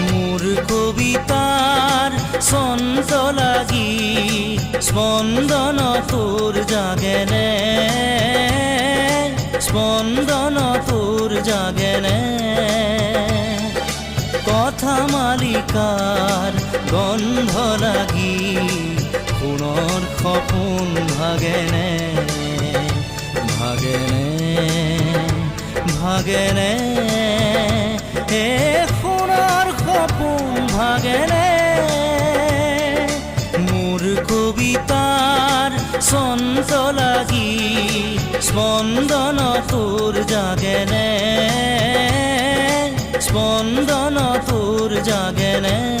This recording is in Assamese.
মোৰ কবিতাৰ ছন্দ লাগি স্পন্দন তোৰ জাগেনে, স্পন্দন তোৰ জাগেনে। কথা মালিকাৰ গন্ধ লাগি সোণৰ সপোন ভাগেনে, ভাগেনে, ভাগেনে। হে সোণৰ সপোন ভাগেনে। মোৰ কবিতাৰ ছন্দ লাগি স্পন্দন তোৰ জাগেনে, স্পন্দন তোৰ জাগেনে।